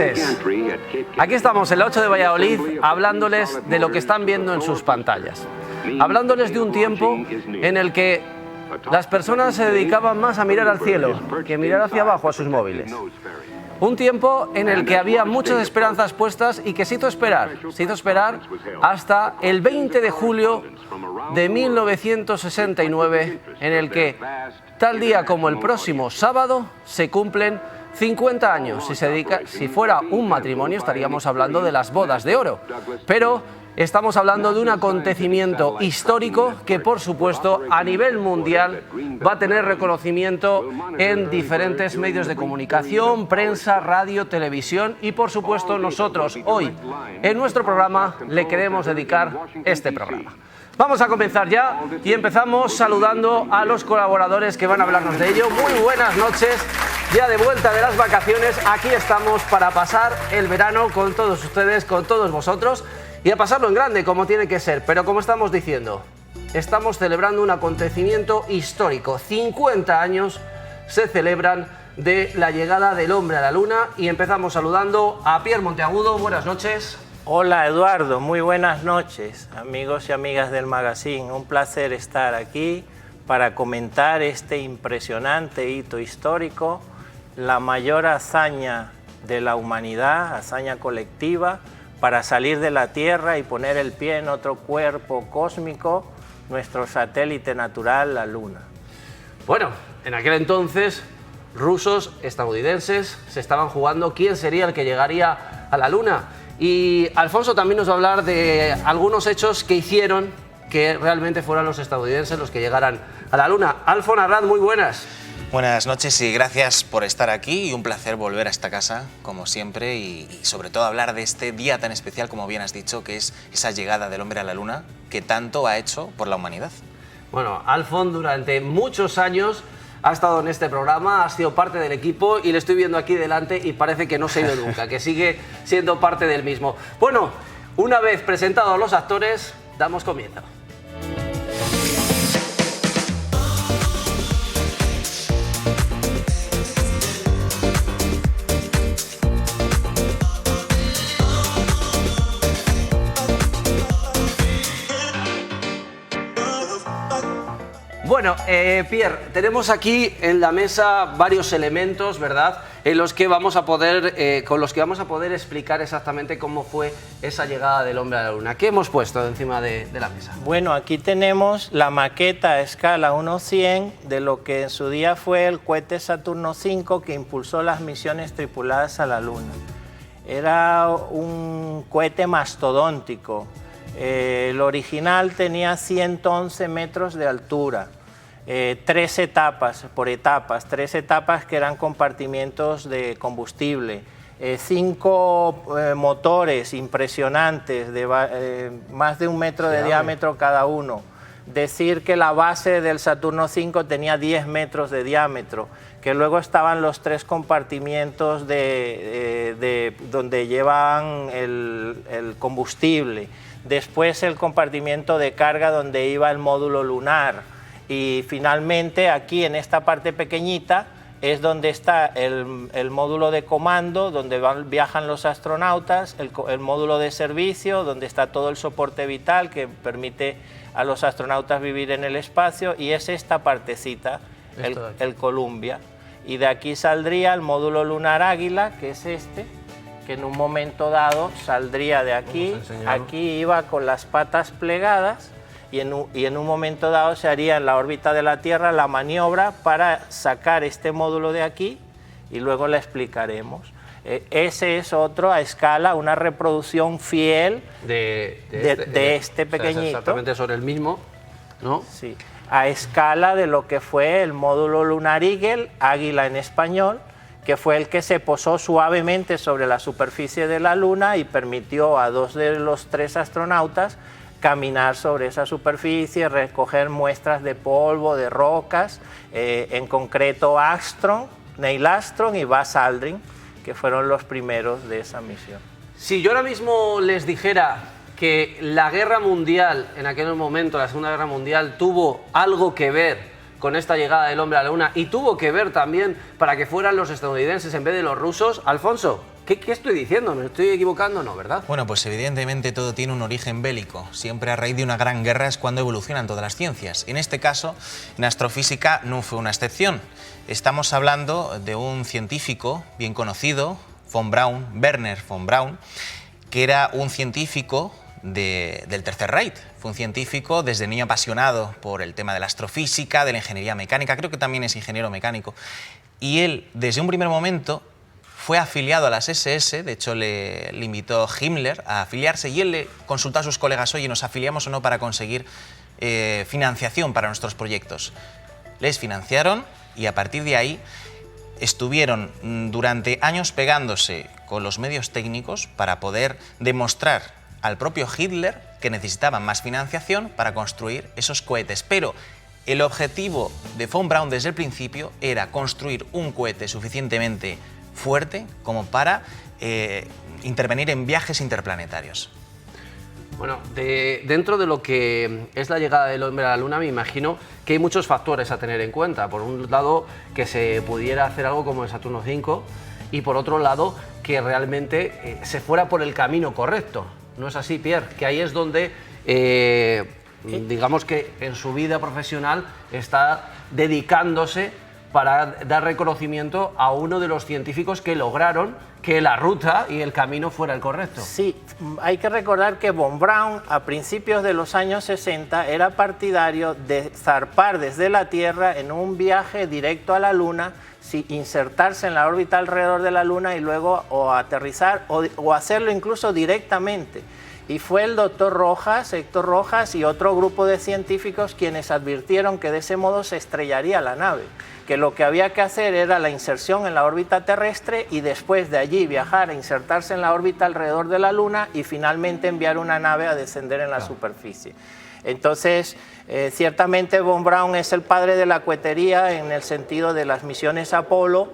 noches. Aquí estamos en la 8 de Valladolid hablándoles de lo que están viendo en sus pantallas. Hablándoles de un tiempo en el que las personas se dedicaban más a mirar al cielo que mirar hacia abajo a sus móviles. Un tiempo en el que había muchas esperanzas puestas y que se hizo esperar hasta el 20 de julio de 1969, en el que, tal día como el próximo sábado, se cumplen 50 años. Si fuera un matrimonio estaríamos hablando de las bodas de oro, pero estamos hablando de un acontecimiento histórico que, por supuesto, a nivel mundial va a tener reconocimiento en diferentes medios de comunicación, prensa, radio, televisión y, por supuesto, nosotros hoy en nuestro programa le queremos dedicar este programa. Vamos a comenzar ya y empezamos saludando a los colaboradores que van a hablarnos de ello. Muy buenas noches, ya de vuelta de las vacaciones, aquí estamos para pasar el verano con todos ustedes, con todos vosotros, y a pasarlo en grande, como tiene que ser. Pero como estamos diciendo, estamos celebrando un acontecimiento histórico. 50 años se celebran de la llegada del hombre a la luna y empezamos saludando a Pierre Monteagudo. Buenas noches. Hola Eduardo, muy buenas noches, amigos y amigas del magazine. Un placer estar aquí para comentar este impresionante hito histórico, la mayor hazaña de la humanidad, hazaña colectiva, para salir de la Tierra y poner el pie en otro cuerpo cósmico, nuestro satélite natural, la Luna. Bueno, en aquel entonces, rusos, estadounidenses, se estaban jugando quién sería el que llegaría a la Luna. Y Alfonso también nos va a hablar de algunos hechos que hicieron que realmente fueran los estadounidenses los que llegaran a la Luna. Alfon Arrad, muy buenas. Buenas noches y gracias por estar aquí y un placer volver a esta casa, como siempre, y sobre todo hablar de este día tan especial, como bien has dicho, que es esa llegada del hombre a la Luna, que tanto ha hecho por la humanidad. Bueno, Alfon durante muchos años ha estado en este programa, ha sido parte del equipo y le estoy viendo aquí delante y parece que no se ha ido nunca, que sigue siendo parte del mismo. Bueno, una vez presentados los actores, damos comienzo. Bueno, Pierre, tenemos aquí en la mesa varios elementos, ¿verdad?, en los que vamos a poder, con los que vamos a poder explicar exactamente cómo fue esa llegada del hombre a la Luna. ¿Qué hemos puesto encima de la mesa? Bueno, aquí tenemos la maqueta a escala 1:100 de lo que en su día fue el cohete Saturno V que impulsó las misiones tripuladas a la Luna. Era un cohete mastodóntico. El original tenía 111 metros de altura. 3 etapas que eran compartimientos de combustible, 5 motores impresionantes de más de 1 metro de diámetro cada uno. Decir que la base del Saturno V tenía 10 metros de diámetro, que luego estaban los 3 compartimientos donde llevaban el combustible, después el compartimiento de carga donde iba el módulo lunar. Y finalmente aquí en esta parte pequeñita es donde está el módulo de comando, donde viajan los astronautas, el módulo de servicio, donde está todo el soporte vital que permite a los astronautas vivir en el espacio, y es esta partecita, el Columbia. Y de aquí saldría el módulo lunar Águila, que es este, que en un momento dado saldría de aquí, aquí iba con las patas plegadas, y en un momento dado se haría en la órbita de la Tierra la maniobra para sacar este módulo de aquí y luego la explicaremos. Ese es otro a escala, una reproducción fiel de este pequeñito. O sea, exactamente sobre el mismo, ¿no? Sí, a escala de lo que fue el módulo lunar Eagle, Águila en español, que fue el que se posó suavemente sobre la superficie de la Luna y permitió a 2 de los 3 astronautas caminar sobre esa superficie, recoger muestras de polvo, de rocas, en concreto Neil Armstrong y Buzz Aldrin, que fueron los primeros de esa misión. Si yo ahora mismo les dijera que la guerra mundial, en aquel momento, la Segunda Guerra Mundial, tuvo algo que ver con esta llegada del hombre a la Luna y tuvo que ver también para que fueran los estadounidenses en vez de los rusos, Alfonso, ¿Qué estoy diciendo? ¿Me estoy equivocando? No, ¿verdad? Bueno, pues evidentemente todo tiene un origen bélico. Siempre a raíz de una gran guerra es cuando evolucionan todas las ciencias. En este caso, en astrofísica no fue una excepción. Estamos hablando de un científico bien conocido, Werner von Braun, que era un científico del Tercer Reich. Fue un científico desde niño apasionado por el tema de la astrofísica, de la ingeniería mecánica, creo que también es ingeniero mecánico. Y él, desde un primer momento, fue afiliado a las SS, de hecho le invitó Himmler a afiliarse y él le consultó a sus colegas, oye, ¿nos afiliamos o no para conseguir financiación para nuestros proyectos? Les financiaron y a partir de ahí estuvieron durante años pegándose con los medios técnicos para poder demostrar al propio Hitler que necesitaban más financiación para construir esos cohetes. Pero el objetivo de von Braun desde el principio era construir un cohete suficientemente fuerte como para intervenir en viajes interplanetarios. Bueno, dentro de lo que es la llegada del hombre a la Luna, me imagino que hay muchos factores a tener en cuenta. Por un lado, que se pudiera hacer algo como el Saturno V y por otro lado, que realmente se fuera por el camino correcto. ¿No es así, Pierre? Que ahí es donde, digamos que en su vida profesional está dedicándose para dar reconocimiento a uno de los científicos que lograron que la ruta y el camino fuera el correcto. Sí, hay que recordar que von Braun a principios de los años 60 era partidario de zarpar desde la Tierra en un viaje directo a la Luna, insertarse en la órbita alrededor de la Luna y luego o aterrizar o hacerlo incluso directamente. Y fue el doctor Rojas, Héctor Rojas y otro grupo de científicos quienes advirtieron que de ese modo se estrellaría la nave, que lo que había que hacer era la inserción en la órbita terrestre y después de allí viajar a insertarse en la órbita alrededor de la Luna y finalmente enviar una nave a descender en la superficie. Entonces, ciertamente von Braun es el padre de la cohetería en el sentido de las misiones Apolo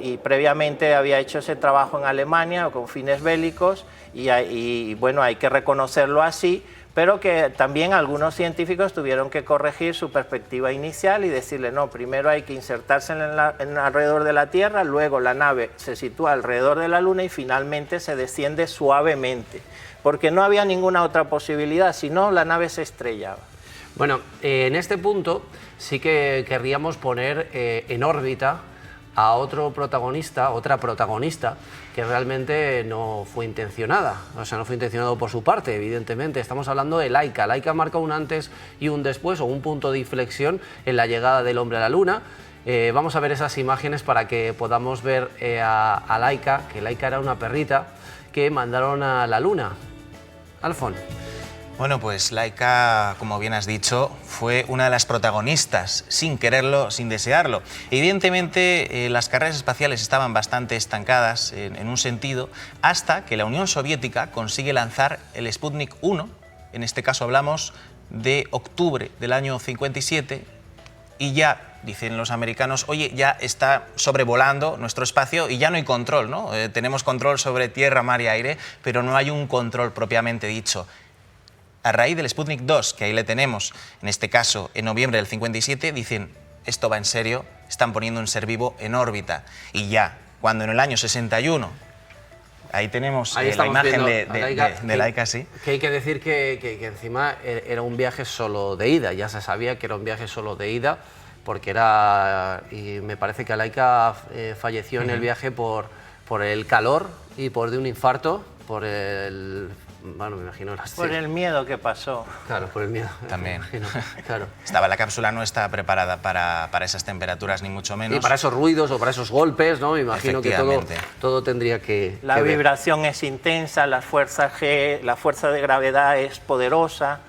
y previamente había hecho ese trabajo en Alemania con fines bélicos y bueno, hay que reconocerlo así, pero que también algunos científicos tuvieron que corregir su perspectiva inicial y decirle, no, primero hay que insertarse en alrededor de la Tierra, luego la nave se sitúa alrededor de la Luna y finalmente se desciende suavemente, porque no había ninguna otra posibilidad, si no la nave se estrellaba. Bueno, en este punto sí que querríamos poner en órbita a otro protagonista, otra protagonista, que realmente no fue intencionada, o sea, no fue intencionado por su parte, evidentemente. Estamos hablando de Laika. Laika marca un antes y un después, o un punto de inflexión en la llegada del hombre a la Luna. Vamos a ver esas imágenes para que podamos ver a Laika, que Laika era una perrita que mandaron a la Luna. Alfon. Bueno, pues Laika, como bien has dicho, fue una de las protagonistas, sin quererlo, sin desearlo. Evidentemente, las carreras espaciales estaban bastante estancadas en un sentido, hasta que la Unión Soviética consigue lanzar el Sputnik 1, en este caso hablamos de octubre del año 57, y ya dicen los americanos, oye, ya está sobrevolando nuestro espacio y ya no hay control, ¿no? Tenemos control sobre tierra, mar y aire, pero no hay un control propiamente dicho. A raíz del Sputnik 2, que ahí le tenemos, en este caso en noviembre del 57, dicen, esto va en serio, están poniendo un ser vivo en órbita. Y ya, cuando en el año 61, ahí tenemos la imagen de Laika, sí. Que hay que decir que encima era un viaje solo de ida, ya se sabía que era un viaje solo de ida, porque era, y me parece que Laika falleció en el viaje por el calor y por de un infarto, por el... Bueno, me imagino por el miedo que pasó. Claro, por el miedo. También. Imagino, claro. La cápsula no estaba preparada para esas temperaturas, ni mucho menos. Y para esos ruidos o para esos golpes, ¿no? Me imagino que todo tendría que La vibración es intensa, la fuerza G, la fuerza de gravedad es poderosa.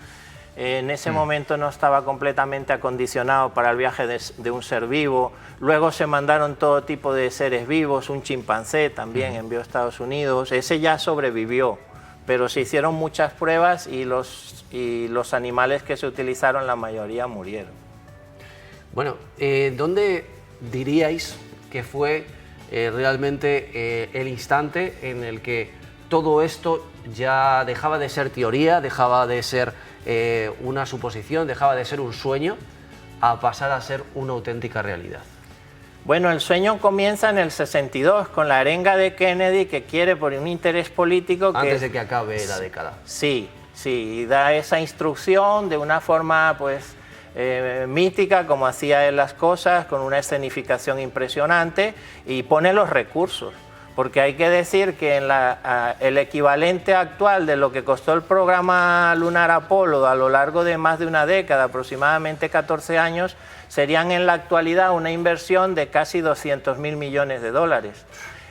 En ese momento no estaba completamente acondicionado para el viaje de un ser vivo. Luego se mandaron todo tipo de seres vivos, un chimpancé también envió a Estados Unidos. Ese ya sobrevivió, pero se hicieron muchas pruebas y los animales que se utilizaron, la mayoría murieron. Bueno, ¿dónde diríais que fue realmente el instante en el que todo esto ya dejaba de ser teoría, dejaba de ser una suposición, dejaba de ser un sueño, a pasar a ser una auténtica realidad? Bueno, el sueño comienza en el 62 con la arenga de Kennedy, que quiere por un interés político que... Antes de que acabe la década. Sí, da esa instrucción de una forma pues mítica, como hacía él las cosas, con una escenificación impresionante, y pone los recursos. Porque hay que decir que en el equivalente actual de lo que costó el programa lunar Apolo a lo largo de más de una década, aproximadamente 14 años, serían en la actualidad una inversión de casi 200.000 millones de dólares.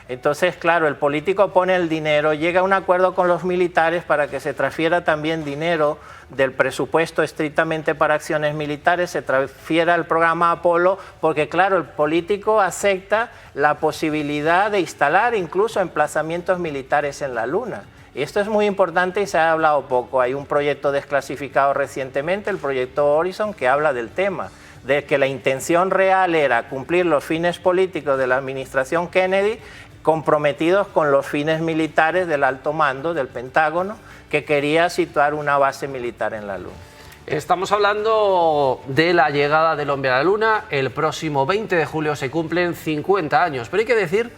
Entonces, claro, el político pone el dinero, llega a un acuerdo con los militares para que se transfiera también dinero del presupuesto estrictamente para acciones militares, se transfiera al programa Apolo, porque claro, el político acepta la posibilidad de instalar incluso emplazamientos militares en la Luna. Y esto es muy importante y se ha hablado poco. Hay un proyecto desclasificado recientemente, el proyecto Horizon, que habla del tema, de que la intención real era cumplir los fines políticos de la administración Kennedy, comprometidos con los fines militares del alto mando del Pentágono, que quería situar una base militar en la Luna. Estamos hablando de la llegada del hombre a la Luna. El próximo 20 de julio se cumplen 50 años, pero hay que decir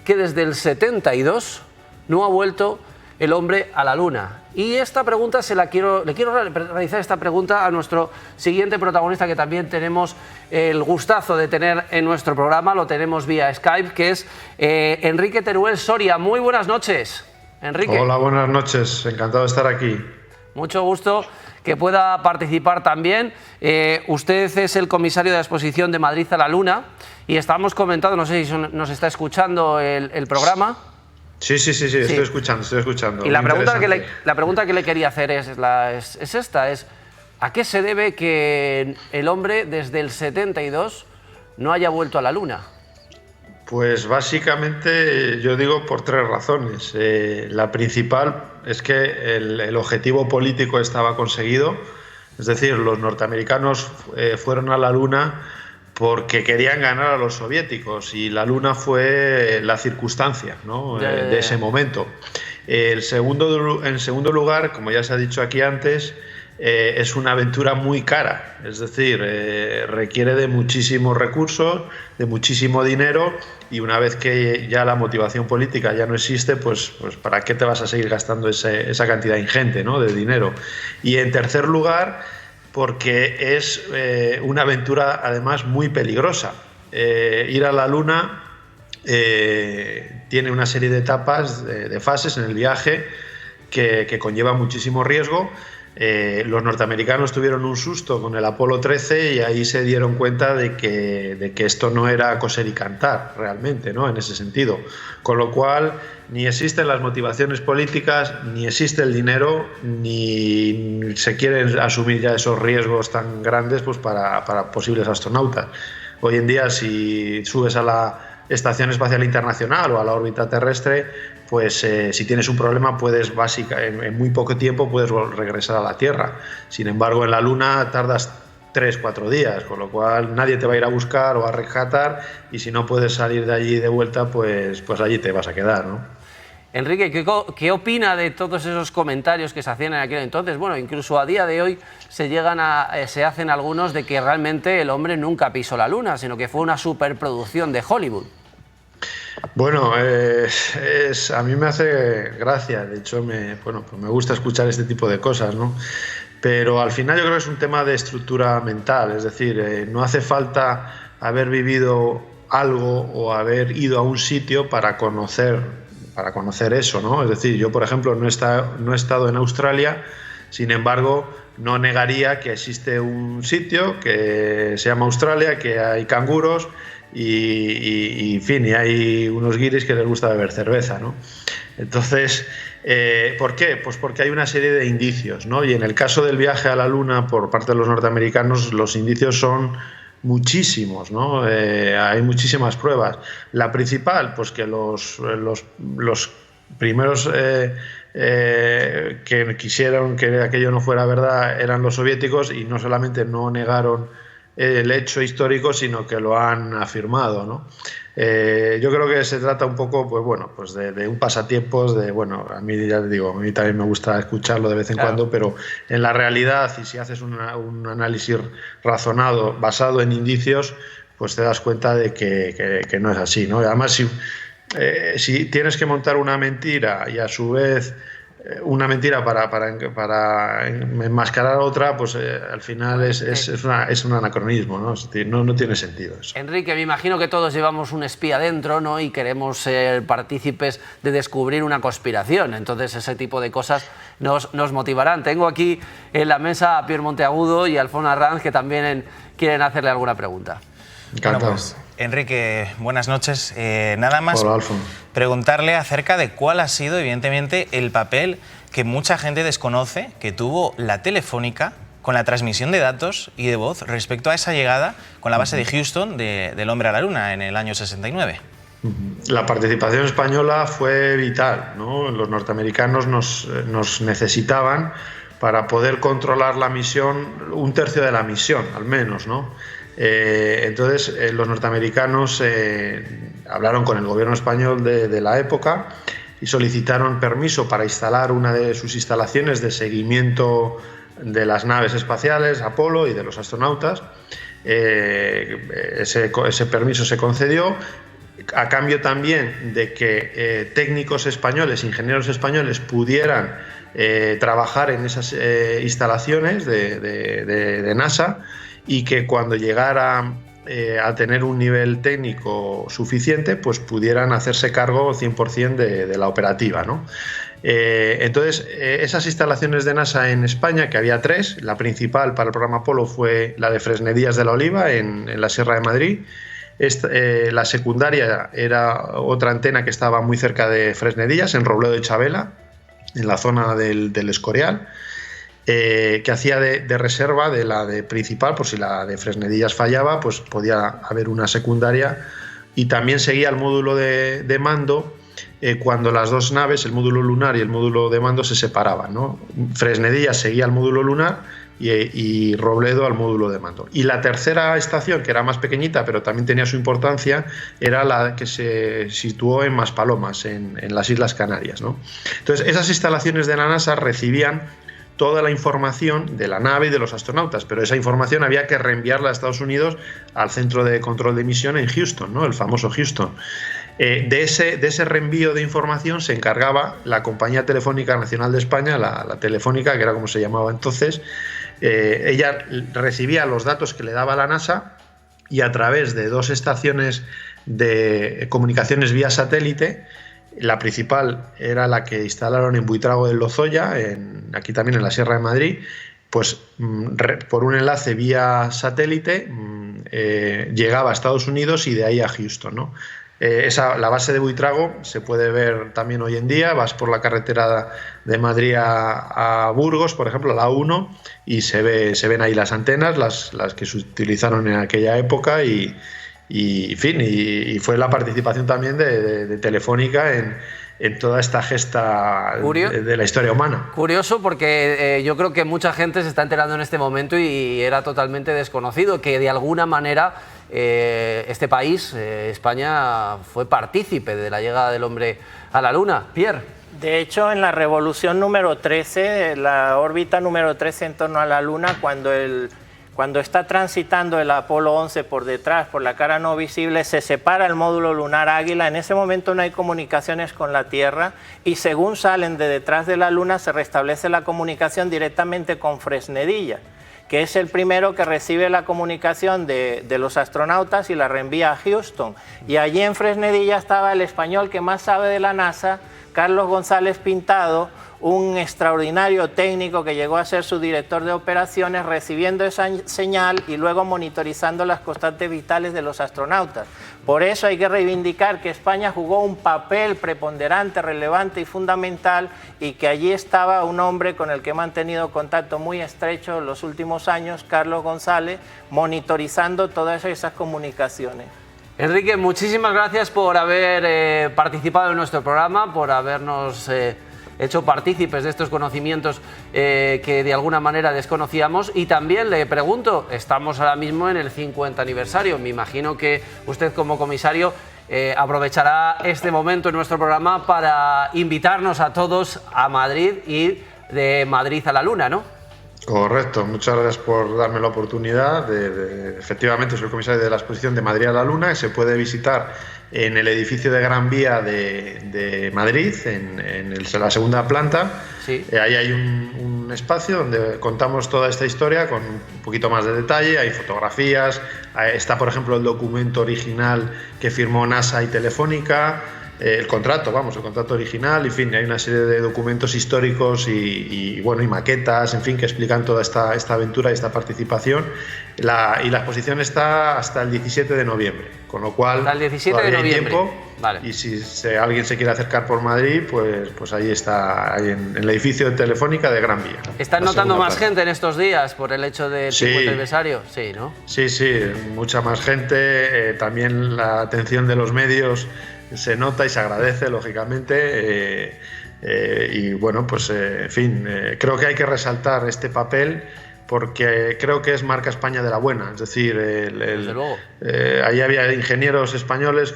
que desde el 72 no ha vuelto el hombre a la Luna. Y esta pregunta le quiero realizar esta pregunta a nuestro siguiente protagonista, que también tenemos el gustazo de tener en nuestro programa, lo tenemos vía Skype, que es Enrique Teruel Soria. Muy buenas noches, Enrique. Hola, buenas noches, encantado de estar aquí. Mucho gusto que pueda participar también. Usted es el comisario de la exposición de Madrid a la Luna y estábamos comentando, no sé si nos está escuchando el programa. Sí, estoy escuchando. Y la pregunta que le quería hacer es esta, ¿a qué se debe que el hombre desde el 72 no haya vuelto a la Luna? Pues básicamente yo digo por tres razones. La principal es que el objetivo político estaba conseguido, es decir, los norteamericanos fueron a la Luna porque querían ganar a los soviéticos y la Luna fue la circunstancia, ¿no? De ese momento. En segundo lugar, como ya se ha dicho aquí antes, es una aventura muy cara, es decir, requiere de muchísimos recursos, de muchísimo dinero, y una vez que ya la motivación política ya no existe, pues ¿para qué te vas a seguir gastando esa cantidad ingente, ¿no?, de dinero? Y en tercer lugar, porque es una aventura además muy peligrosa. Ir a la Luna tiene una serie de etapas, de fases en el viaje que conlleva muchísimo riesgo. Los norteamericanos tuvieron un susto con el Apolo 13 y ahí se dieron cuenta de que esto no era coser y cantar realmente, ¿no?, en ese sentido. Con lo cual, ni existen las motivaciones políticas, ni existe el dinero, ni se quieren asumir ya esos riesgos tan grandes pues para posibles astronautas. Hoy en día, si subes a la Estación Espacial Internacional o a la órbita terrestre, pues si tienes un problema puedes en muy poco tiempo puedes regresar a la Tierra. Sin embargo, en la Luna tardas 3-4 días, con lo cual nadie te va a ir a buscar o a rescatar, y si no puedes salir de allí de vuelta, pues allí te vas a quedar, ¿no? Enrique, ¿qué opina de todos esos comentarios que se hacían en aquel entonces? Bueno, incluso a día de hoy se hacen algunos de que realmente el hombre nunca pisó la Luna, sino que fue una superproducción de Hollywood. Bueno, a mí me hace gracia, de hecho me gusta escuchar este tipo de cosas, ¿no? Pero al final yo creo que es un tema de estructura mental, es decir, no hace falta haber vivido algo o haber ido a un sitio para conocer eso, ¿no? Es decir, yo por ejemplo no he estado en Australia, sin embargo no negaría que existe un sitio que se llama Australia, que hay canguros y en fin, y hay unos guiris que les gusta beber cerveza, ¿no? Entonces, ¿por qué? Pues porque hay una serie de indicios, ¿no? Y en el caso del viaje a la Luna por parte de los norteamericanos, los indicios son muchísimos, ¿no? Hay muchísimas pruebas. La principal, pues que los primeros que quisieron que aquello no fuera verdad eran los soviéticos, y no solamente no negaron el hecho histórico, sino que lo han afirmado, ¿no? Yo creo que se trata un poco, pues de un pasatiempos, a mí ya te digo, a mí también me gusta escucharlo de vez en cuando, pero en la realidad, y si haces un análisis razonado basado en indicios, pues te das cuenta de que no es así, ¿no? Además, si tienes que montar una mentira y a su vez una mentira para enmascarar otra, pues al final es un anacronismo, ¿no? Es decir, no tiene sentido eso. Enrique, me imagino que todos llevamos un espía dentro, ¿no? Y queremos ser partícipes de descubrir una conspiración. Entonces ese tipo de cosas nos motivarán. Tengo aquí en la mesa a Pierre Monteagudo y a Alfons Arranz, que también quieren hacerle alguna pregunta. Encantado. Bueno, pues, Enrique, buenas noches. Nada más Hola, Alfons. Preguntarle acerca de cuál ha sido, evidentemente, el papel que mucha gente desconoce que tuvo la Telefónica con la transmisión de datos y de voz respecto a esa llegada con la base de Houston del hombre a la Luna en el año 69. La participación española fue vital, ¿no? Los norteamericanos nos necesitaban para poder controlar la misión, un tercio de la misión, al menos, ¿no? Entonces los norteamericanos hablaron con el gobierno español de la época y solicitaron permiso para instalar una de sus instalaciones de seguimiento de las naves espaciales Apolo y de los astronautas. Ese permiso se concedió a cambio también de que técnicos españoles, ingenieros españoles pudieran trabajar en esas instalaciones de NASA, y que cuando llegara a tener un nivel técnico suficiente, pues pudieran hacerse cargo 100% de la operativa, ¿no? Entonces, esas instalaciones de NASA en España, que había 3, la principal para el programa Apolo fue la de Fresnedillas de la Oliva, en la Sierra de Madrid. La secundaria era otra antena que estaba muy cerca de Fresnedillas, en Robledo de Chabela, en la zona del Escorial, que hacía de reserva de la de principal, por si la de Fresnedillas fallaba, pues podía haber una secundaria, y también seguía el módulo de mando cuando las dos naves, el módulo lunar y el módulo de mando, se separaban, ¿no? Fresnedillas seguía el módulo lunar y Robledo al módulo de mando. Y la tercera estación, que era más pequeñita pero también tenía su importancia, era la que se situó en Maspalomas, en las Islas Canarias, ¿no? Entonces, esas instalaciones de la NASA recibían toda la información de la nave y de los astronautas, pero esa información había que reenviarla a Estados Unidos al centro de control de misión en Houston, ¿no? El famoso Houston. De ese reenvío de información se encargaba la Compañía Telefónica Nacional de España, la Telefónica, que era como se llamaba entonces. Ella recibía los datos que le daba la NASA y a través de 2 estaciones de comunicaciones vía satélite. La principal era la que instalaron en Buitrago del Lozoya, aquí también en la Sierra de Madrid, pues por un enlace vía satélite llegaba a Estados Unidos y de ahí a Houston, ¿no? La base de Buitrago se puede ver también hoy en día. Vas por la carretera de Madrid a Burgos, por ejemplo, la A1, y se ven ahí las antenas, las que se utilizaron en aquella época, y fue la participación también de Telefónica en toda esta gesta de la historia humana. Curioso, porque yo creo que mucha gente se está enterando en este momento y era totalmente desconocido que de alguna manera este país, España, fue partícipe de la llegada del hombre a la Luna. Pierre. De hecho, en la revolución número 13, la órbita número 13 en torno a la Luna, cuando está transitando el Apolo 11 por detrás, por la cara no visible, se separa el módulo lunar Águila. En ese momento no hay comunicaciones con la Tierra, y según salen de detrás de la Luna se restablece la comunicación directamente con Fresnedilla, que es el primero que recibe la comunicación de los astronautas y la reenvía a Houston. Y allí en Fresnedilla estaba el español que más sabe de la NASA, Carlos González Pintado, un extraordinario técnico que llegó a ser su director de operaciones, recibiendo esa señal y luego monitorizando las constantes vitales de los astronautas. Por eso hay que reivindicar que España jugó un papel preponderante, relevante y fundamental, y que allí estaba un hombre con el que he mantenido contacto muy estrecho en los últimos años, Carlos González, monitorizando todas esas comunicaciones. Enrique, muchísimas gracias por haber participado en nuestro programa, por habernos hecho partícipes de estos conocimientos que de alguna manera desconocíamos. Y también le pregunto, estamos ahora mismo en el 50 aniversario, me imagino que usted como comisario aprovechará este momento en nuestro programa para invitarnos a todos a Madrid y de Madrid a la Luna, ¿no? Correcto, muchas gracias por darme la oportunidad. Efectivamente, soy el comisario de la exposición de Madrid a la Luna, que se puede visitar en el edificio de Gran Vía de Madrid, en la segunda planta. Sí. Ahí hay un espacio donde contamos toda esta historia con un poquito más de detalle, hay fotografías, está por ejemplo el documento original que firmó NASA y Telefónica, el contrato original, en fin, hay una serie de documentos históricos y maquetas, en fin, que explican toda esta aventura y esta participación. Y la exposición está hasta el 17 de noviembre, con lo cual hasta el 17 de todavía hay noviembre. tiempo. Vale. Y si alguien se quiere acercar por Madrid, pues ahí está, ahí en el edificio de Telefónica de Gran Vía. ¿Están notando más gente en estos días por el hecho del 50 aniversario? Sí, ¿no? Sí, mucha más gente. También la atención de los medios se nota y se agradece, lógicamente. Y bueno, pues en fin, creo que hay que resaltar este papel porque creo que es marca España de la buena. Es decir, Desde luego. ahí había ingenieros españoles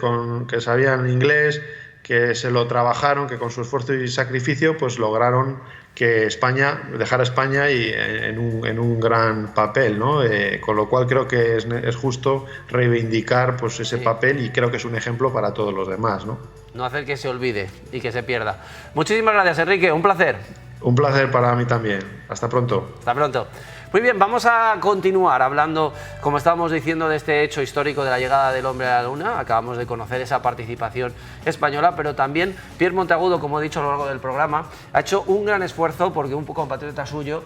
que sabían inglés, que se lo trabajaron, que con su esfuerzo y sacrificio pues lograron que España dejara a España en un gran papel, ¿no? Con lo cual creo que es justo reivindicar pues ese papel y creo que es un ejemplo para todos los demás, ¿no? No hacer que se olvide y que se pierda. Muchísimas gracias, Enrique, un placer. Un placer para mí también. Hasta pronto. Hasta pronto. Muy bien, vamos a continuar hablando, como estábamos diciendo, de este hecho histórico de la llegada del hombre a la Luna. Acabamos de conocer esa participación española, pero también Pierre Monteagudo, como he dicho a lo largo del programa, ha hecho un gran esfuerzo, porque un compatriota suyo,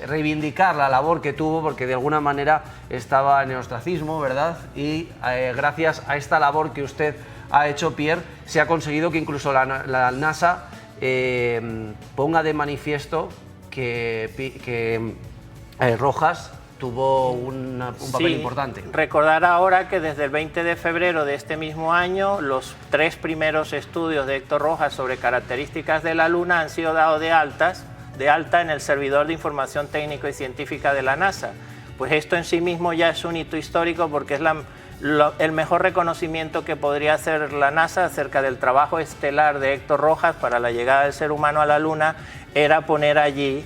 reivindicar la labor que tuvo, porque de alguna manera estaba en el ostracismo, ¿verdad? Y gracias a esta labor que usted ha hecho, Pierre, se ha conseguido que incluso la NASA ponga de manifiesto que Rojas tuvo un papel importante. Recordar ahora que desde el 20 de febrero de este mismo año los 3 primeros estudios de Héctor Rojas sobre características de la Luna han sido dados de alta en el servidor de información técnico y científica de la NASA. Pues esto en sí mismo ya es un hito histórico porque es el mejor reconocimiento que podría hacer la NASA acerca del trabajo estelar de Héctor Rojas para la llegada del ser humano a la Luna, era poner allí,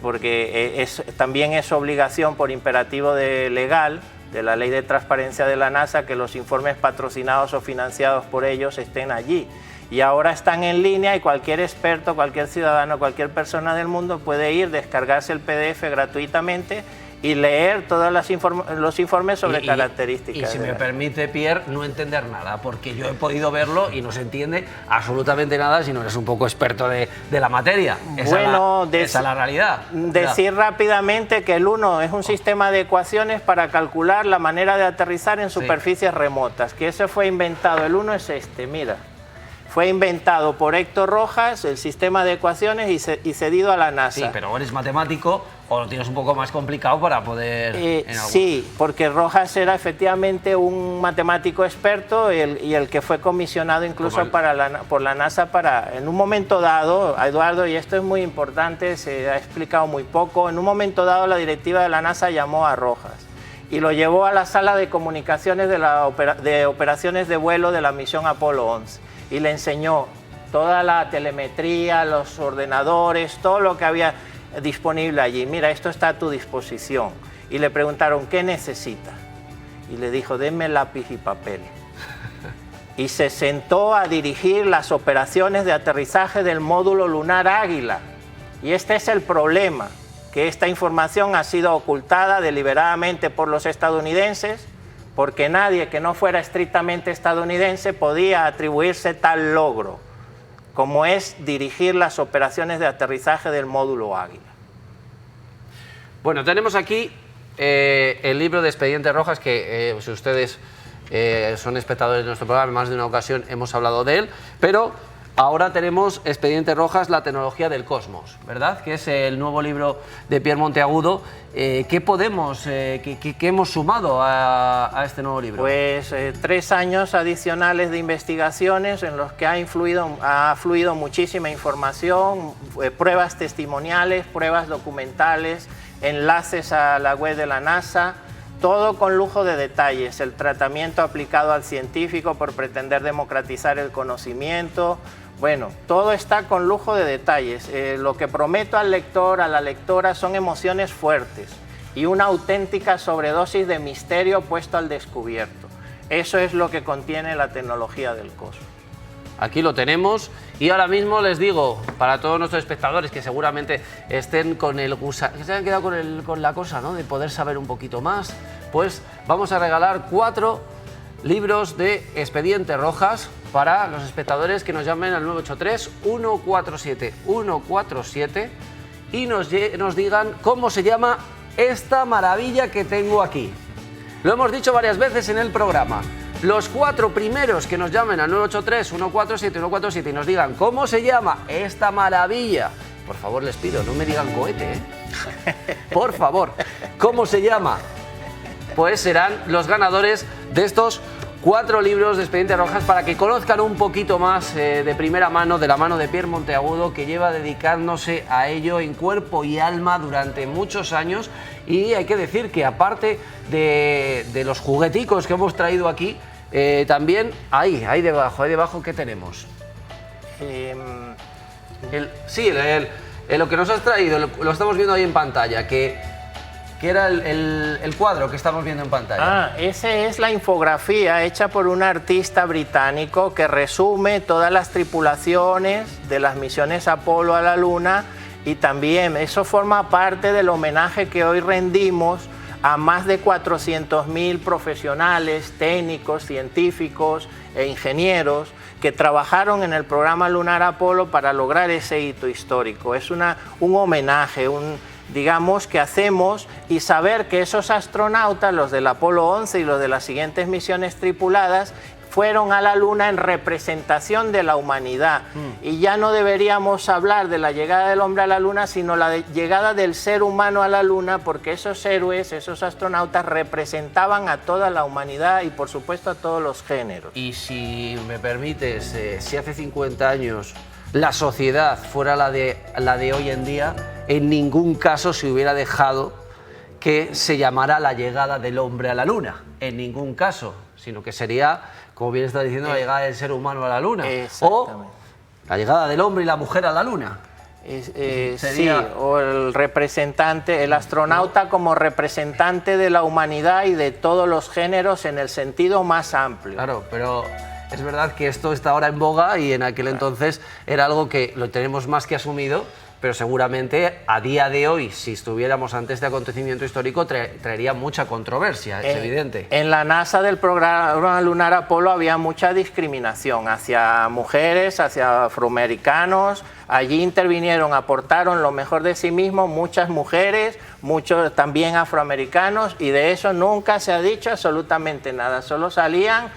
porque también es obligación por imperativo legal de la Ley de Transparencia de la NASA, que los informes patrocinados o financiados por ellos estén allí. Y ahora están en línea y cualquier experto, cualquier ciudadano, cualquier persona del mundo puede ir, descargarse el PDF gratuitamente y leer todos los informes sobre características. Y si me permite, Pierre, no entender nada, porque yo he podido verlo y no se entiende absolutamente nada si no eres un poco experto de la materia. Esa es la realidad. Decir rápidamente que el 1 es un sistema de ecuaciones para calcular la manera de aterrizar en superficies remotas, que eso fue inventado. El 1 es mira. Fue inventado por Héctor Rojas, el sistema de ecuaciones, y cedido a la NASA. Sí, pero eres matemático o lo tienes un poco más complicado para poder... Sí, porque Rojas era efectivamente un matemático experto y el que fue comisionado incluso por la NASA para, en un momento dado, Eduardo, y esto es muy importante, se ha explicado muy poco, en un momento dado la directiva de la NASA llamó a Rojas y lo llevó a la sala de comunicaciones de operaciones de vuelo de la misión Apolo 11. Y le enseñó toda la telemetría, los ordenadores, todo lo que había disponible allí. Mira, esto está a tu disposición. Y le preguntaron, ¿qué necesita? Y le dijo, denme lápiz y papel. Y se sentó a dirigir las operaciones de aterrizaje del módulo lunar Águila. Y este es el problema, que esta información ha sido ocultada deliberadamente por los estadounidenses, porque nadie que no fuera estrictamente estadounidense podía atribuirse tal logro, como es dirigir las operaciones de aterrizaje del módulo Águila. Bueno, tenemos aquí el libro de Expediente Rojas, que si ustedes son espectadores de nuestro programa, en más de una ocasión hemos hablado de él, pero ahora tenemos Expediente Rojas, la tecnología del cosmos, ¿verdad? Que es el nuevo libro de Pierre Monteagudo. ¿Qué hemos sumado a este nuevo libro? Pues 3 años adicionales de investigaciones en los que ha fluido muchísima información, pruebas testimoniales, pruebas documentales, enlaces a la web de la NASA, todo con lujo de detalles, el tratamiento aplicado al científico por pretender democratizar el conocimiento, Bueno, todo está con lujo de detalles. Lo que prometo al lector, a la lectora, son emociones fuertes y una auténtica sobredosis de misterio puesto al descubierto. Eso es lo que contiene la tecnología del cosmos. Aquí lo tenemos y ahora mismo les digo, para todos nuestros espectadores que seguramente estén con el gusano, que se hayan quedado con la cosa, ¿no?, de poder saber un poquito más, pues vamos a regalar 4 libros de Expediente Rojas para los espectadores que nos llamen al 983-147-147 y nos digan cómo se llama esta maravilla que tengo aquí. Lo hemos dicho varias veces en el programa. Los 4 primeros que nos llamen al 983-147-147 y nos digan cómo se llama esta maravilla, por favor les pido, no me digan cohete, ¿eh? Por favor, ¿cómo se llama? Pues serán los ganadores de estos 4 libros de Expediente Rojas para que conozcan un poquito más de primera mano, de la mano de Pierre Monteagudo, que lleva dedicándose a ello en cuerpo y alma durante muchos años. Y hay que decir que aparte de los jugueticos que hemos traído aquí, también ahí debajo, ¿qué tenemos? Lo que nos has traído, lo estamos viendo ahí en pantalla, que era el cuadro que estamos viendo en pantalla. Esa es la infografía hecha por un artista británico que resume todas las tripulaciones de las misiones Apolo a la Luna, y también eso forma parte del homenaje que hoy rendimos a más de 400.000 profesionales, técnicos, científicos e ingenieros que trabajaron en el programa lunar Apolo para lograr ese hito histórico. Es un homenaje, digamos, que hacemos, y saber que esos astronautas, los del Apolo 11 y los de las siguientes misiones tripuladas, fueron a la Luna en representación de la humanidad. Y ya no deberíamos hablar de la llegada del hombre a la Luna, sino la llegada del ser humano a la Luna, porque esos héroes, esos astronautas, representaban a toda la humanidad y, por supuesto, a todos los géneros. Y si me permites, si hace 50 años la sociedad fuera la de hoy en día, en ningún caso se hubiera dejado que se llamara la llegada del hombre a la Luna, en ningún caso, sino que sería, como bien está diciendo, la llegada del ser humano a la Luna, o la llegada del hombre y la mujer a la Luna. Sí, o el representante, el astronauta como representante de la humanidad y de todos los géneros en el sentido más amplio. Claro, pero es verdad que esto está ahora en boga y en aquel entonces era algo que lo tenemos más que asumido, pero seguramente a día de hoy, si estuviéramos ante este acontecimiento histórico, traería mucha controversia, es evidente. En la NASA del programa lunar Apolo había mucha discriminación hacia mujeres, hacia afroamericanos. Allí intervinieron, aportaron lo mejor de sí mismos muchas mujeres, muchos también afroamericanos, y de eso nunca se ha dicho absolutamente nada. Solo salían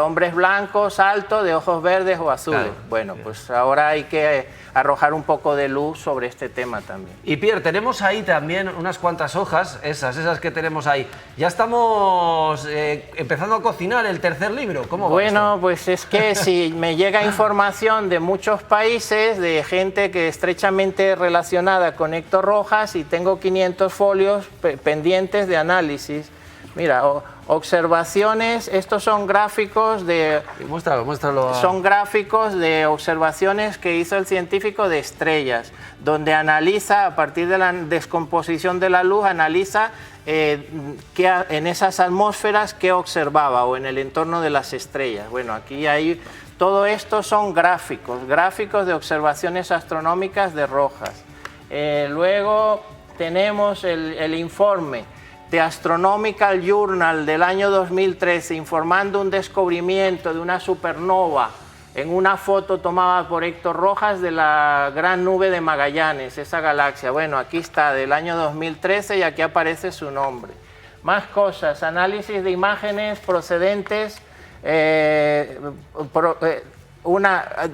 hombres blancos, altos, de ojos verdes o azules. Claro. Bueno, pues ahora hay que arrojar un poco de luz sobre este tema también. Y Pierre, tenemos ahí también unas cuantas hojas, esas que tenemos ahí. Ya estamos empezando a cocinar el tercer libro. ¿Cómo va Bueno, esto? pues es que si me llega información de muchos países, de gente que estrechamente relacionada con Héctor Rojas, y tengo 500 folios pendientes de análisis. Mira, observaciones, estos son gráficos de... Muéstralo. Son gráficos de observaciones que hizo el científico de estrellas, donde analiza, a partir de la descomposición de la luz, analiza en esas atmósferas qué observaba, o en el entorno de las estrellas. Bueno, aquí hay... Todo esto son gráficos de observaciones astronómicas de Rojas. Luego tenemos el informe The Astronomical Journal del año 2013, informando un descubrimiento de una supernova en una foto tomada por Héctor Rojas de la Gran Nube de Magallanes, esa galaxia. Bueno, aquí está, del año 2013, y aquí aparece su nombre. Más cosas, análisis de imágenes procedentes,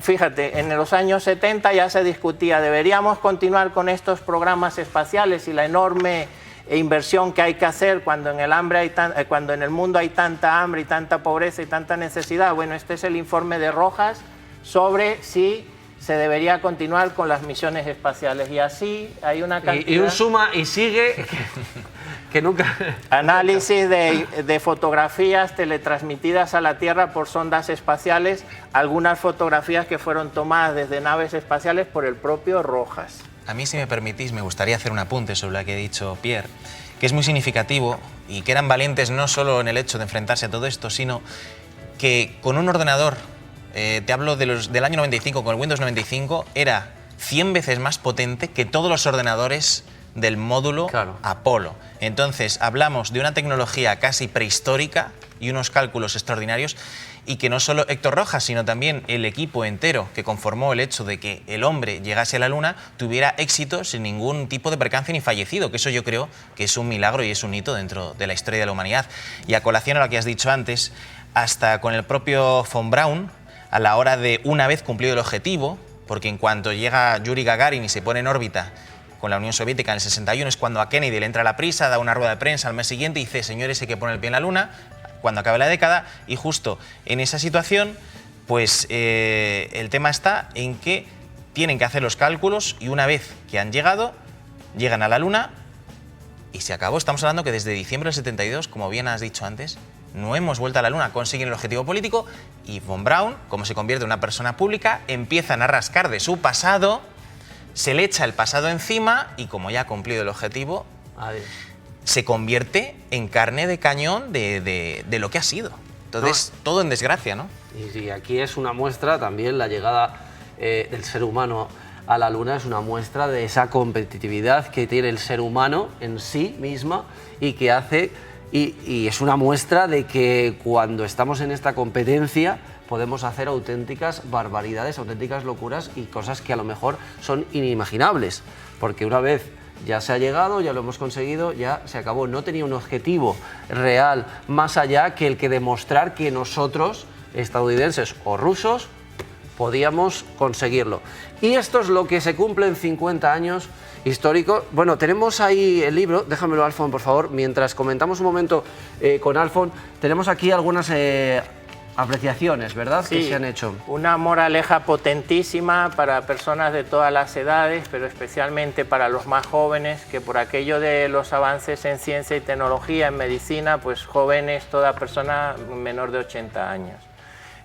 fíjate, en los años 70 ya se discutía, ¿deberíamos continuar con estos programas espaciales y la enorme inversión que hay que hacer cuando en el mundo hay tanta hambre y tanta pobreza y tanta necesidad? Bueno, este es el informe de Rojas sobre si se debería continuar con las misiones espaciales, y así hay una cantidad... Y un suma y sigue que nunca... Análisis de fotografías teletransmitidas a la Tierra por sondas espaciales, algunas fotografías que fueron tomadas desde naves espaciales por el propio Rojas. A mí, si me permitís, me gustaría hacer un apunte sobre lo que ha dicho Pierre, que es muy significativo y que eran valientes no solo en el hecho de enfrentarse a todo esto, sino que con un ordenador, te hablo del año 95, con el Windows 95, era 100 veces más potente que todos los ordenadores del módulo Apolo. Entonces, hablamos de una tecnología casi prehistórica y unos cálculos extraordinarios, y que no solo Héctor Rojas, sino también el equipo entero que conformó el hecho de que el hombre llegase a la Luna tuviera éxito sin ningún tipo de percance ni fallecido, que eso yo creo que es un milagro y es un hito dentro de la historia de la humanidad. Y a colación a lo que has dicho antes, hasta con el propio von Braun, a la hora de, una vez cumplido el objetivo, porque en cuanto llega Yuri Gagarin y se pone en órbita con la Unión Soviética en el 61, es cuando a Kennedy le entra la prisa, da una rueda de prensa al mes siguiente y dice: señores, hay que poner el pie en la Luna cuando acabe la década. Y justo en esa situación, pues el tema está en que tienen que hacer los cálculos, y una vez que han llegado, llegan a la Luna y se acabó. Estamos hablando que desde diciembre del 72, como bien has dicho antes, no hemos vuelto a la Luna. Consiguen el objetivo político y von Braun, como se convierte en una persona pública, empiezan a rascar de su pasado, se le echa el pasado encima y, como ya ha cumplido el objetivo, se convierte en carne de cañón de lo que ha sido. Entonces, todo en desgracia, ¿no? Y aquí es una muestra también, la llegada del ser humano a la Luna es una muestra de esa competitividad que tiene el ser humano en sí misma y que hace, y es una muestra de que cuando estamos en esta competencia podemos hacer auténticas barbaridades, auténticas locuras y cosas que a lo mejor son inimaginables, porque una vez ya se ha llegado, ya lo hemos conseguido, ya se acabó. No tenía un objetivo real más allá que el que demostrar que nosotros, estadounidenses o rusos, podíamos conseguirlo. Y esto es lo que se cumple en 50 años históricos. Bueno, tenemos ahí el libro, déjamelo, Alfon, por favor, mientras comentamos un momento con Alfon. Tenemos aquí algunas apreciaciones, ¿verdad?, sí, que se han hecho. Una moraleja potentísima para personas de todas las edades, pero especialmente para los más jóvenes, que por aquello de los avances en ciencia y tecnología, en medicina, pues jóvenes, toda persona menor de 80 años.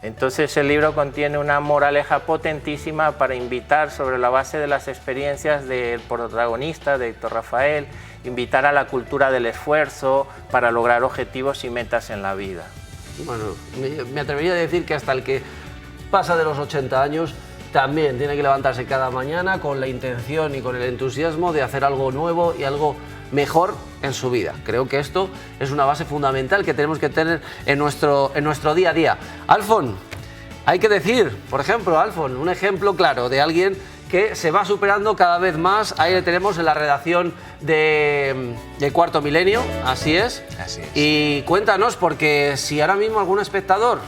Entonces el libro contiene una moraleja potentísima para invitar, sobre la base de las experiencias del protagonista, de Héctor Rafael, invitar a la cultura del esfuerzo para lograr objetivos y metas en la vida. Bueno, me atrevería a decir que hasta el que pasa de los 80 años también tiene que levantarse cada mañana con la intención y con el entusiasmo de hacer algo nuevo y algo mejor en su vida. Creo que esto es una base fundamental que tenemos que tener en nuestro día a día. Alfon, hay que decir, por ejemplo, Alfon, un ejemplo claro de alguien que se va superando cada vez más. Ahí le tenemos en la redacción de Cuarto Milenio, así es. Así es. Y cuéntanos, porque si ahora mismo algún espectador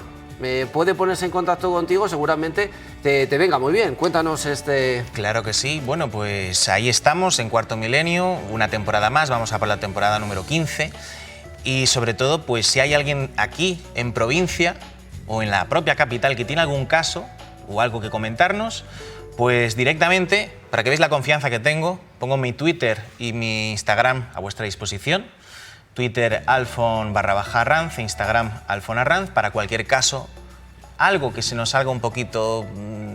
puede ponerse en contacto contigo, seguramente te venga muy bien. Cuéntanos este... Claro que sí. Bueno, pues ahí estamos en Cuarto Milenio, una temporada más, vamos a por la temporada número 15. Y sobre todo, pues si hay alguien aquí en provincia o en la propia capital que tiene algún caso o algo que comentarnos, pues directamente, para que veáis la confianza que tengo, pongo mi Twitter y mi Instagram a vuestra disposición. Twitter Alfon_Arranz, Instagram Alfon Arranz, para cualquier caso, algo que se nos salga un poquito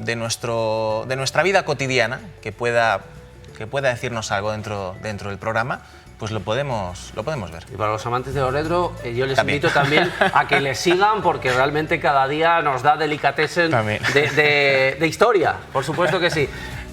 de nuestra vida cotidiana, que pueda decirnos algo dentro del programa, pues lo podemos ver. Y para los amantes de lo retro, yo les invito también a que les sigan, porque realmente cada día nos da delicatessen de historia, por supuesto que sí.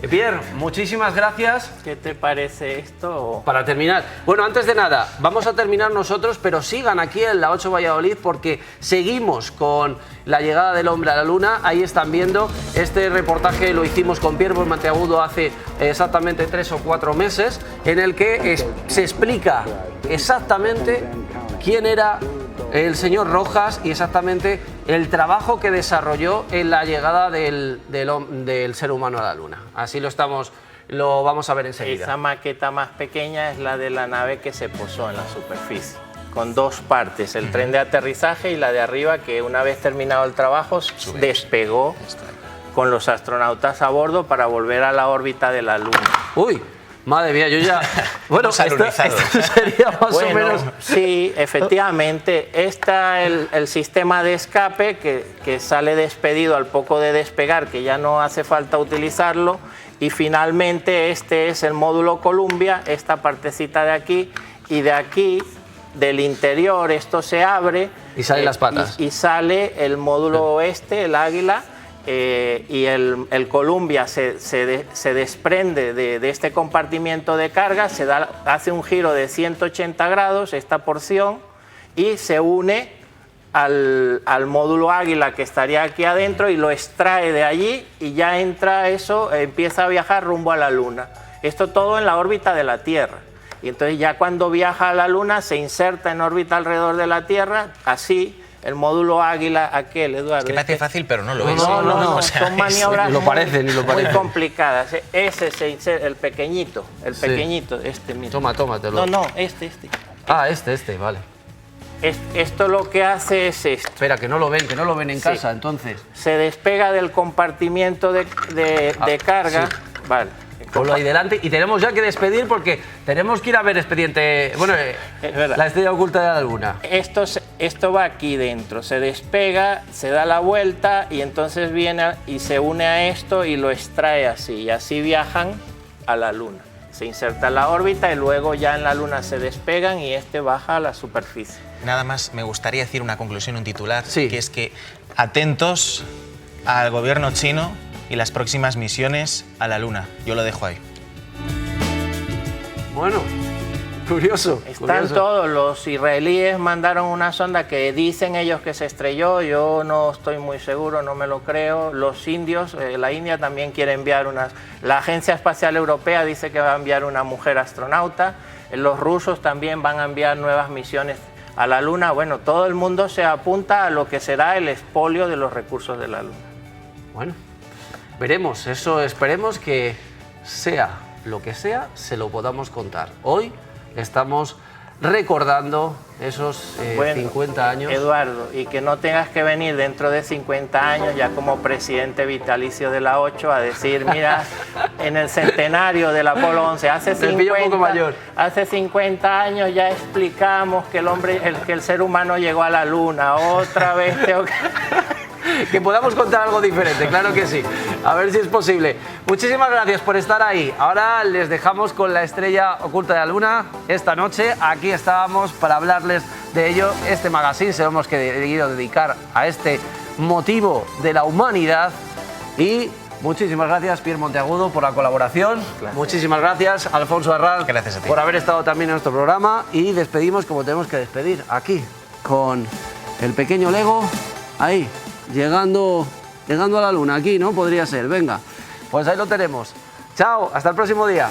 Pierre, muchísimas gracias. ¿Qué te parece esto? Para terminar, bueno, antes de nada, vamos a terminar nosotros, pero sigan aquí en la 8 Valladolid, porque seguimos con la llegada del hombre a la Luna. Ahí están viendo este reportaje, lo hicimos con Pierre Monteagudo hace exactamente 3 o 4 meses, en el que se explica exactamente quién era el señor Rojas y exactamente el trabajo que desarrolló en la llegada del ser humano a la Luna. Así lo vamos a ver enseguida. Esa maqueta más pequeña es la de la nave que se posó en la superficie, con 2 partes, el tren de aterrizaje y la de arriba, que una vez terminado el trabajo despegó con los astronautas a bordo para volver a la órbita de la Luna. Uy, Madre mía, yo ya... Bueno, esto sería más o menos... Sí, efectivamente. Está el sistema de escape que sale despedido al poco de despegar, que ya no hace falta utilizarlo. Y finalmente este es el módulo Columbia, esta partecita de aquí. Y de aquí, del interior, esto se abre. Y salen las patas. Y sale el módulo oeste, el Águila. Y el Columbia se desprende de este compartimiento de carga, hace un giro de 180 grados esta porción y se une al módulo Águila que estaría aquí adentro y lo extrae de allí y ya entra eso, empieza a viajar rumbo a la Luna. Esto todo en la órbita de la Tierra. Y entonces ya cuando viaja a la Luna se inserta en órbita alrededor de la Tierra, así. El módulo Águila, aquel, Eduardo. Es que parece fácil, pero no lo es. No, o sea, son maniobras muy complicadas. Ese se insere, el pequeñito, este mismo. Tómatelo. No, este. Ah, este, vale. Esto lo que hace es esto. Espera, que no lo ven en casa, entonces. Se despega del compartimento de carga. Sí. Vale. Ponlo ahí delante y tenemos ya que despedir porque tenemos que ir a ver expediente, bueno, la estrella oculta de la Luna. Esto va aquí dentro, se despega, se da la vuelta y entonces viene y se une a esto y lo extrae así. Y así viajan a la Luna. Se inserta en la órbita y luego ya en la Luna se despegan y este baja a la superficie. Nada más me gustaría decir una conclusión, un titular, sí. Que es que atentos al gobierno chino y las próximas misiones a la Luna. Yo lo dejo ahí. Bueno, curioso. Están todos. Los israelíes mandaron una sonda que dicen ellos que se estrelló. Yo no estoy muy seguro, no me lo creo. Los indios, la India también quiere enviar La Agencia Espacial Europea dice que va a enviar una mujer astronauta. Los rusos también van a enviar nuevas misiones a la Luna. Bueno, todo el mundo se apunta a lo que será el expolio de los recursos de la Luna. Bueno. Veremos, eso esperemos que sea lo que sea, se lo podamos contar. Hoy estamos recordando esos 50 años. Eduardo, y que no tengas que venir dentro de 50 años ya como presidente vitalicio de la 8 a decir, mira, en el centenario del Apolo 11, hace 50 años ya explicamos que el ser humano llegó a la Luna, otra vez tengo que... Que podamos contar algo diferente, claro que sí. A ver si es posible. Muchísimas gracias por estar ahí. Ahora les dejamos con la estrella oculta de la Luna. Esta noche aquí estábamos para hablarles de ello. Este magazine se lo hemos querido dedicar a este motivo de la humanidad. Y muchísimas gracias, Pierre Monteagudo, por la colaboración. Gracias. Muchísimas gracias, Alfonso Arranz, gracias a ti, por haber estado también en nuestro programa. Y despedimos como tenemos que despedir, aquí, con el pequeño Lego, ahí. Llegando a la Luna, aquí, ¿no? Podría ser, venga. Pues ahí lo tenemos. Chao, hasta el próximo día.